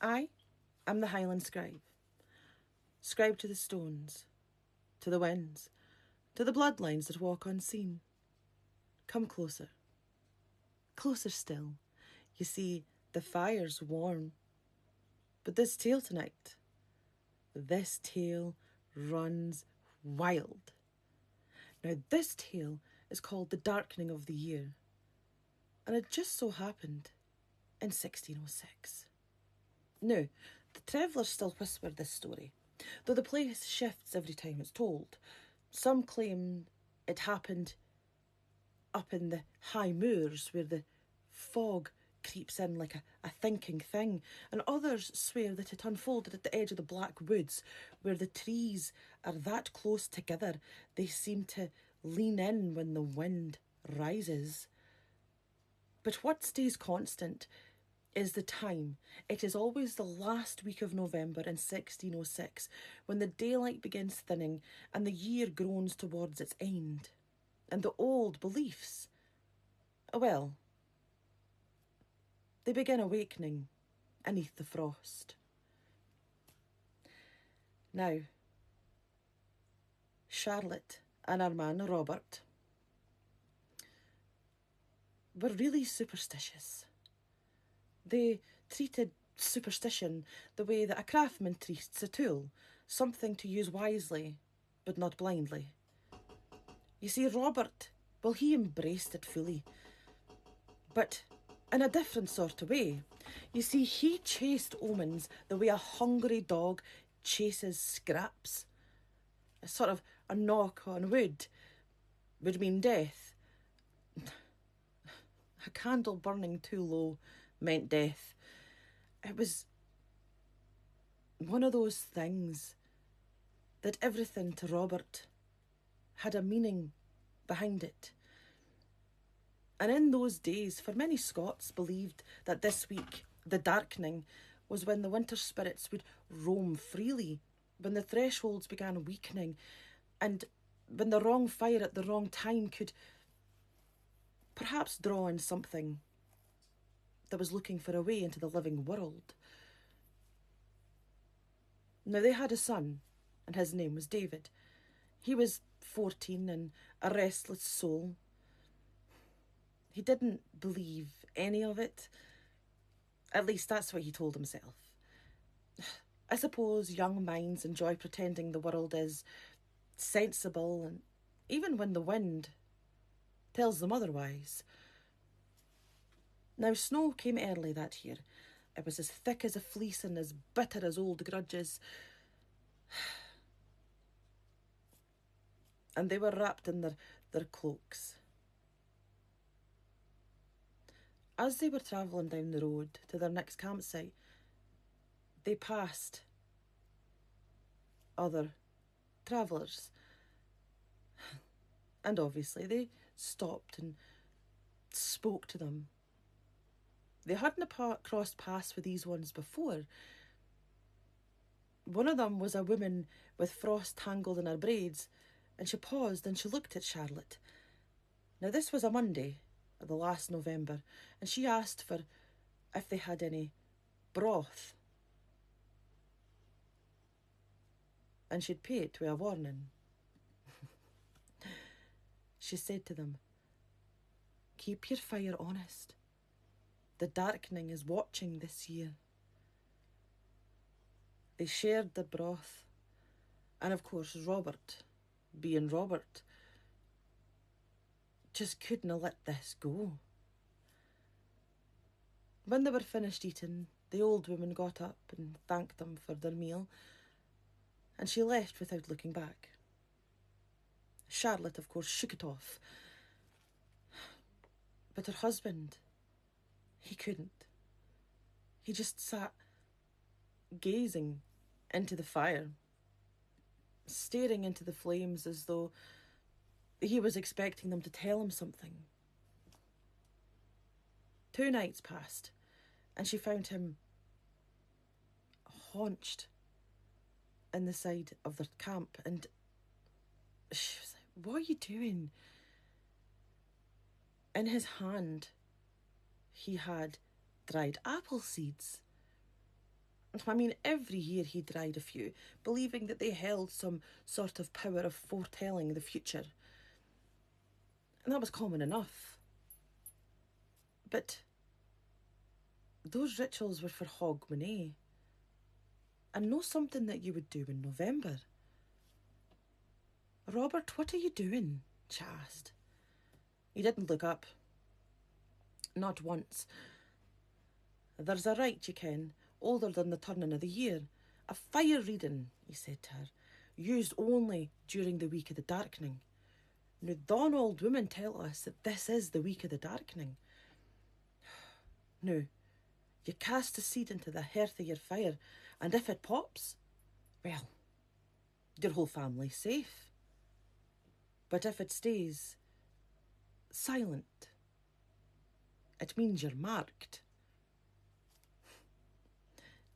I am the Highland Scribe. Scribe to the stones, to the winds, to the bloodlines that walk unseen. Come closer. Closer still. You see, the fire's warm. But this tale tonight, this tale runs wild. Now, this tale is called The Darkening of the Year, and it just so happened in 1606. Now, the travellers still whisper this story, though the place shifts every time it's told. Some claim it happened up in the high moors where the fog creeps in like a thinking thing, and others swear that it unfolded at the edge of the black woods where the trees are that close together they seem to lean in when the wind rises. But what stays constant is the time. It is always the last week of November in 1606 when the daylight begins thinning and the year groans towards its end. And the old beliefs, well, they begin awakening beneath the frost. Now, Charlotte and her man Robert were really superstitious. They treated superstition the way that a craftsman treats a tool, something to use wisely, but not blindly. You see, Robert, well, he embraced it fully, but in a different sort of way. You see, he chased omens the way a hungry dog chases scraps. A sort of a knock on wood would mean death. A candle burning too low meant death. It was one of those things that everything to Robert had a meaning behind it. And in those days, for many Scots believed that this week, the darkening, was when the winter spirits would roam freely, when the thresholds began weakening, and when the wrong fire at the wrong time could perhaps draw in something that was looking for a way into the living world. Now, they had a son, and his name was David. He was 14 and a restless soul. He didn't believe any of it. At least that's what he told himself. I suppose young minds enjoy pretending the world is sensible, and even when the wind tells them otherwise. Now, snow came early that year. It was as thick as a fleece and as bitter as old grudges. And they were wrapped in their cloaks. As they were travelling down the road to their next campsite, they passed other travellers. And obviously they stopped and spoke to them. They hadn't crossed paths with these ones before. One of them was a woman with frost tangled in her braids, and she paused and she looked at Charlotte. Now, this was a Monday, the last November, and she asked for if they had any broth. And she'd pay it with a warning. She said to them, "Keep your fire honest. The darkening is watching this year." They shared the broth, and of course Robert, being Robert, just couldn't have let this go. When they were finished eating, the old woman got up and thanked them for their meal, and she left without looking back. Charlotte, of course, shook it off. But her husband, he couldn't. He just sat gazing into the fire, staring into the flames as though he was expecting them to tell him something. 2 nights passed, and she found him haunched in the side of their camp, and she was like, "What are you doing?" In his hand, he had dried apple seeds. I mean, every year he dried a few, believing that they held some sort of power of foretelling the future. And that was common enough. But those rituals were for Hogmanay, and no something that you would do in November. "Robert, what are you doing?" she asked. He didn't look up. Not once. "There's a rite, you ken, older than the turning of the year. A fire reading," he said to her, "used only during the week of the darkening. Now, thon old women tell us that this is the week of the darkening. Now, you cast a seed into the hearth of your fire, and if it pops, well, your whole family's safe. But if it stays silent, it means you're marked."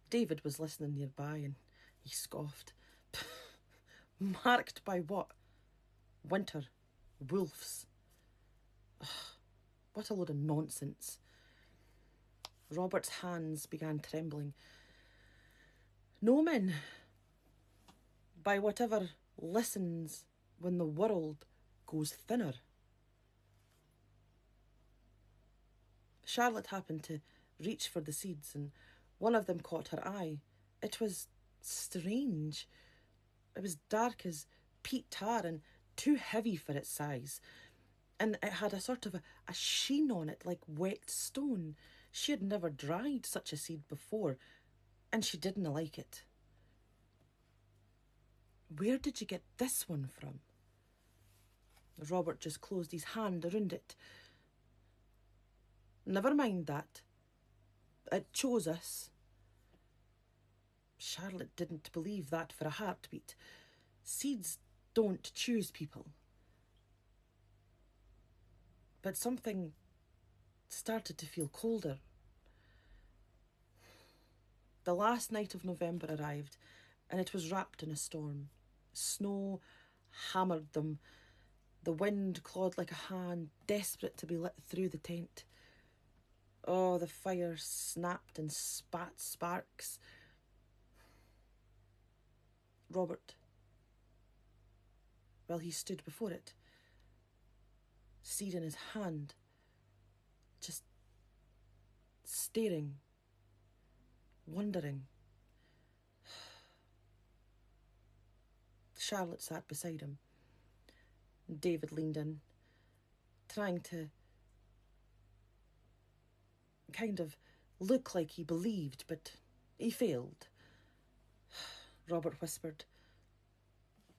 David was listening nearby and he scoffed. "Marked by what? Winter. Wolves. Ugh, what a load of nonsense." Robert's hands began trembling. "No, men. By whatever listens when the world goes thinner." Charlotte happened to reach for the seeds, and one of them caught her eye. It was strange. It was dark as peat tar and too heavy for its size, and it had a sort of a sheen on it like wet stone. She had never dried such a seed before, and she didn't like it. "Where did you get this one from?" Robert just closed his hand around it. "Never mind that. It chose us." Charlotte didn't believe that for a heartbeat. Seeds don't choose people. But something started to feel colder. The last night of November arrived, and it was wrapped in a storm. Snow hammered them. The wind clawed like a hand, desperate to be lit through the tent. Oh, the fire snapped and spat sparks. Robert, well, he stood before it, seed in his hand, just staring, wondering. Charlotte sat beside him. David leaned in, trying to kind of look like he believed, but he failed. Robert whispered,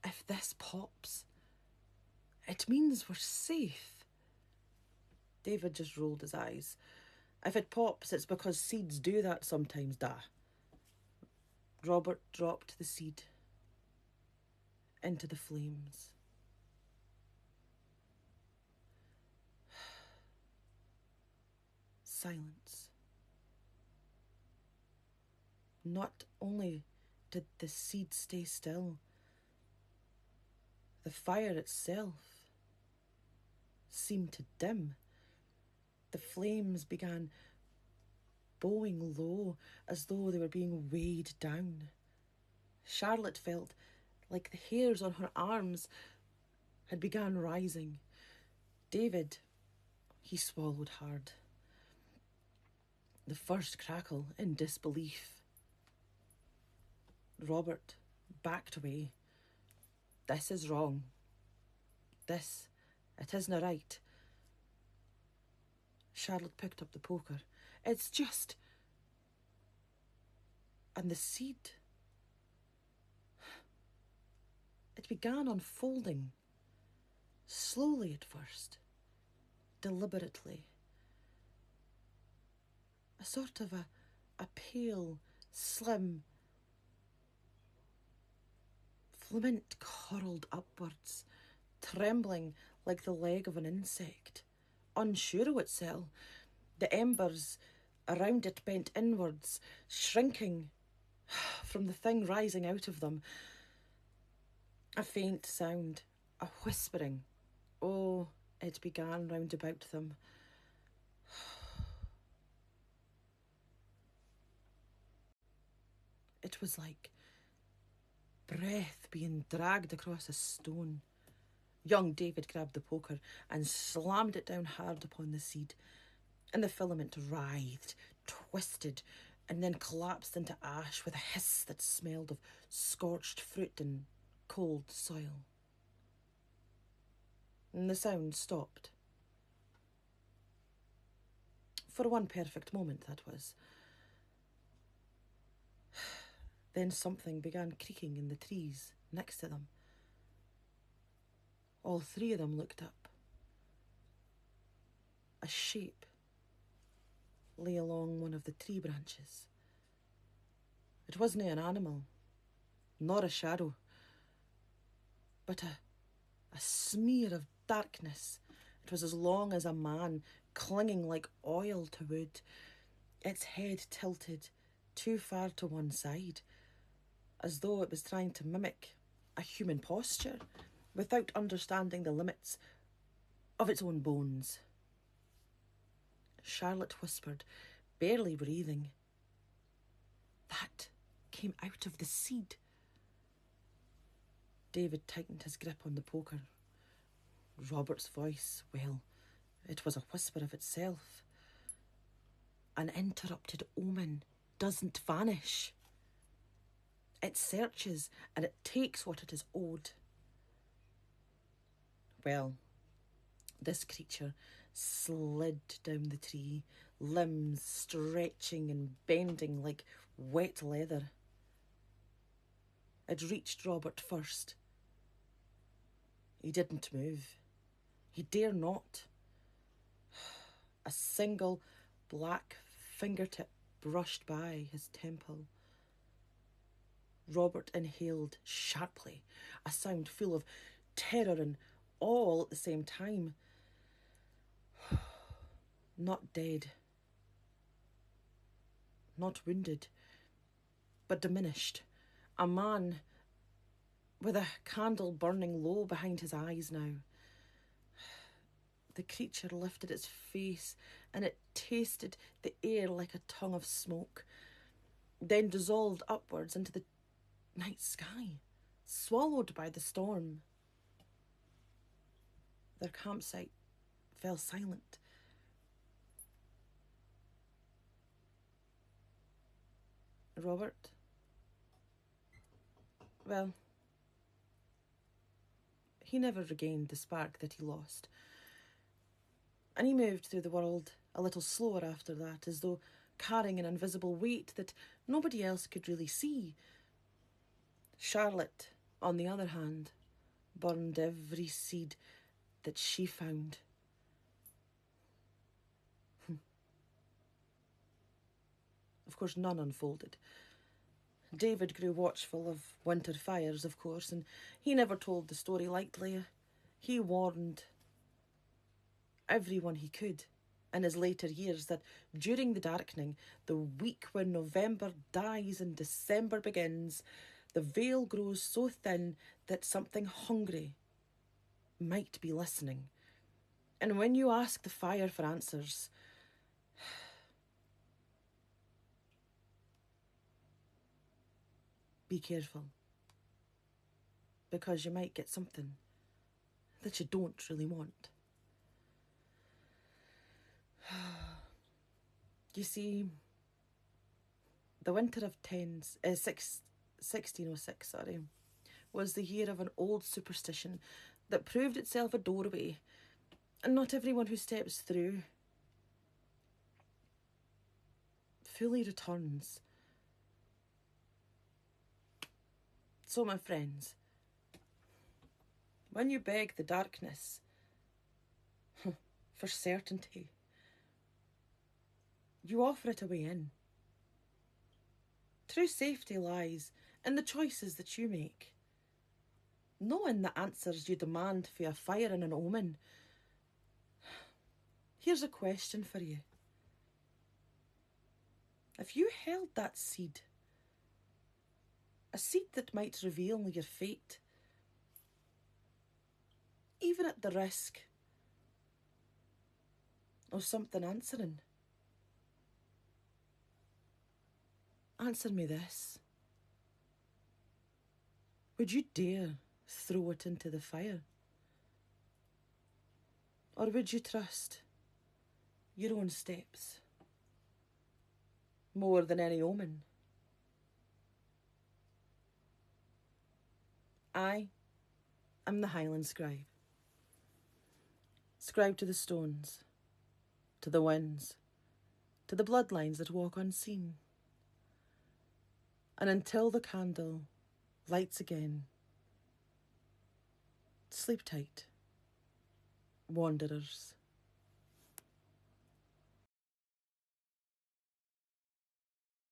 "If this pops, it means we're safe." David just rolled his eyes. "If it pops, it's because seeds do that sometimes, da." Robert dropped the seed into the flames. Silence. Not only did the seed stay still, the fire itself seemed to dim. The flames began bowing low as though they were being weighed down. Charlotte felt like the hairs on her arms had begun rising. David, he swallowed hard. The first crackle in disbelief. Robert backed away. "This is wrong. It isna right." Charlotte picked up the poker. "It's just..." And the seed, it began unfolding, slowly at first, deliberately. A sort of a pale, slim filament curled upwards, trembling like the leg of an insect, unsure of itself. The embers around it bent inwards, shrinking from the thing rising out of them. A faint sound, a whispering. Oh, it began round about them. It was like breath being dragged across a stone. Young David grabbed the poker and slammed it down hard upon the seed, and the filament writhed, twisted, and then collapsed into ash with a hiss that smelled of scorched fruit and cold soil. And the sound stopped. For one perfect moment, that was. Then something began creaking in the trees next to them. All three of them looked up. A shape lay along one of the tree branches. It wasn't an animal, nor a shadow, but a smear of darkness. It was as long as a man, clinging like oil to wood, its head tilted too far to one side, as though it was trying to mimic a human posture without understanding the limits of its own bones. Charlotte whispered, barely breathing, "That came out of the seed." David tightened his grip on the poker. Robert's voice, well, it was a whisper of itself. An interrupted omen doesn't vanish. It searches and it takes what it is owed. Well, this creature slid down the tree, limbs stretching and bending like wet leather. It reached Robert first. He didn't move. He dare not. A single black fingertip brushed by his temple. Robert inhaled sharply, a sound full of terror and awe all at the same time. Not dead. Not wounded, but diminished. A man with a candle burning low behind his eyes now. The creature lifted its face and it tasted the air like a tongue of smoke, then dissolved upwards into the night sky, swallowed by the storm. Their campsite fell silent. Robert? Well, he never regained the spark that he lost. And he moved through the world a little slower after that, as though carrying an invisible weight that nobody else could really see. Charlotte, on the other hand, burned every seed that she found. Of course, none unfolded. David grew watchful of winter fires, of course, and he never told the story lightly. He warned everyone he could in his later years that during the darkening, the week when November dies and December begins, the veil grows so thin that something hungry might be listening. And when you ask the fire for answers, be careful, because you might get something that you don't really want. You see, the winter of 1606, was the year of an old superstition that proved itself a doorway, and not everyone who steps through fully returns. So, my friends, when you beg the darkness for certainty, you offer it a way in. True safety lies in the choices that you make, not in the answers you demand for a fire and an omen. Here's a question for you. If you held that seed, a seed that might reveal your fate, even at the risk of something answering, answer me this. Would you dare throw it into the fire? Or would you trust your own steps more than any omen? I am the Highland Scribe. Scribe to the stones, to the winds, to the bloodlines that walk unseen. And until the candle lights again, sleep tight, wanderers.